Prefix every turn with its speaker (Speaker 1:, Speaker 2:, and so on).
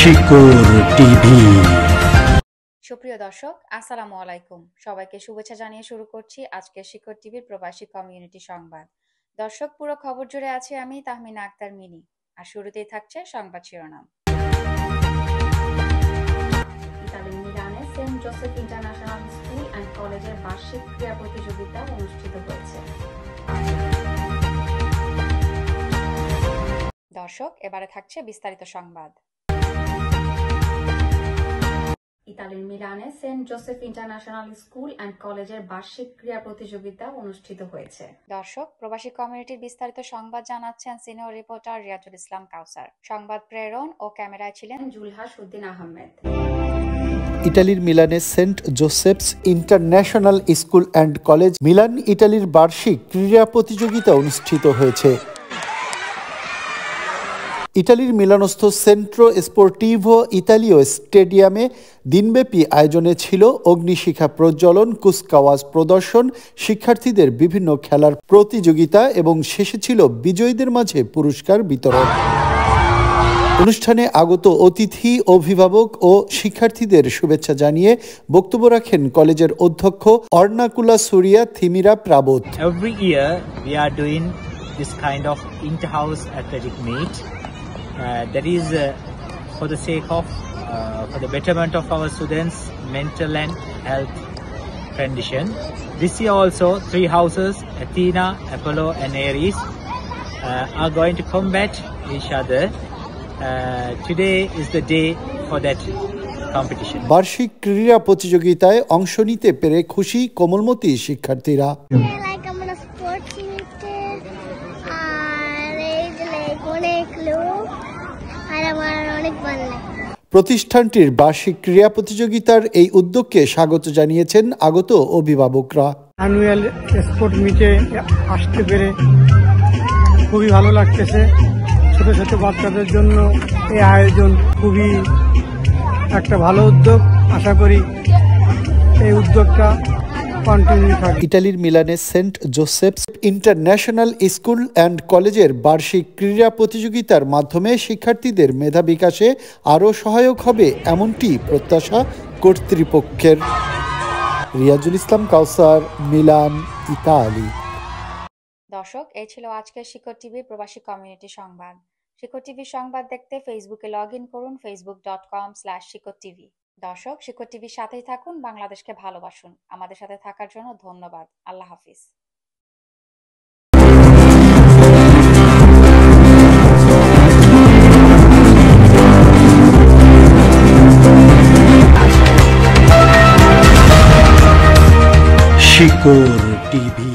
Speaker 1: শিকড় টিভি।
Speaker 2: সুপ্রিয় দর্শক, আসসালামু আলাইকুম। সবাইকে শুভেচ্ছা জানিয়ে শুরু করছি আজকে শিকড় টিভির প্রবাসী কমিউনিটি সংবাদ। দর্শক, পুরো খবর জুড়ে আছি আমি তাহমিনা আক্তার মিনি। আর শুরুতেই থাকছে সংবাদ শিরোনাম। ইতালির মিলানে Saint Joseph International School and কলেজের বার্ষিক ক্রীড়া প্রতিযোগিতা অনুষ্ঠিত হয়েছে। দর্শক, এবারে থাকছে বিস্তারিত সংবাদ। ইতালির মিলানে Saint Joseph International School and কলেজের বার্ষিক ক্রীড়া প্রতিযোগিতা অনুষ্ঠিত হয়েছে। দর্শক, প্রবাসী কমিউনিটির বিস্তারিত সংবাদ জানাচ্ছেন সিনিয়র রিপোর্টার রিয়াজুল ইসলাম কাউসার। সংবাদ প্রেরণ ও ক্যামেরায় ছিলেন জুলহাস উদ্দিন আহমেদ।
Speaker 3: ইতালির মিলানে Saint Joseph's International School and College Milan ইতালির বার্ষিক ক্রীড়া প্রতিযোগিতা অনুষ্ঠিত হয়েছে। ইতালির মিলানস্থ সেন্ট্রো স্পোর্টিভো ইতালিও স্টেডিয়ামে দিনব্যাপী আয়োজনে ছিল অগ্নিশিখা প্রজ্বলন, কুচকাওয়াজ প্রদর্শন, শিক্ষার্থীদের বিভিন্ন খেলার প্রতিযোগিতা এবং শেষে ছিল বিজয়ীদের মাঝে পুরস্কার বিতরণ। অনুষ্ঠানে আগত অতিথি, অভিভাবক ও শিক্ষার্থীদের শুভেচ্ছা জানিয়ে বক্তব্য রাখেন কলেজের অধ্যক্ষ অর্নাকুলা Surya থিমিরা প্রাবোত।
Speaker 4: Every year we are doing this kind of inter-house athletic meet. That is for the sake of for the betterment of our students' mental and health condition. This year also 3 houses, Athena, Apollo and Aries, are going to combat each other. Today is the day for that competition.
Speaker 3: বার্ষিক ক্রীড়া প্রতিযোগিতায় অংশ নিতে পেরে খুশি কোমলমতি শিক্ষার্থীরা। প্রতিষ্ঠানটির বার্ষিক ক্রীড়া প্রতিযোগিতার এই উদ্যোগকে স্বাগত জানিয়েছেন আগত অভিভাবকরা।
Speaker 5: অ্যানুয়াল স্পোর্ট মিটে আসতে পেরে খুবই ভালো লাগতেছে। ছোট ছোট বাচ্চাদের জন্য এই আয়োজন খুবই একটা ভালো উদ্যোগ। আশা করি এই উদ্যোগটা কন্টিনিউ থাকবে।
Speaker 3: ইতালির মিলানে Saint Joseph's International School and কলেজের বার্ষিক ক্রীড়া প্রতিযোগিতার মাধ্যমে শিক্ষার্থীদের মেধা বিকাশে আরও সহায়ক হবে এমনটি প্রত্যাশা কর্তৃপক্ষের। রিয়াজুল ইসলাম কাউসার, মিলান, ইতালি।
Speaker 2: দর্শক, এই ছিল আজকের শিকড় টিভি প্রবাসী কমিউনিটি সংবাদ। শিকড় টিভি সংবাদ দেখতে ফেসবুকে লগ ইন করুন facebook.com/শিকড় টিভি। দর্শক, শিকড় টিভির সাথেই থাকুন, বাংলাদেশকে ভালোবাসুন। আমাদের সাথে থাকার জন্য ধন্যবাদ। আল্লাহ হাফিজ।
Speaker 1: শিকড় টিভি।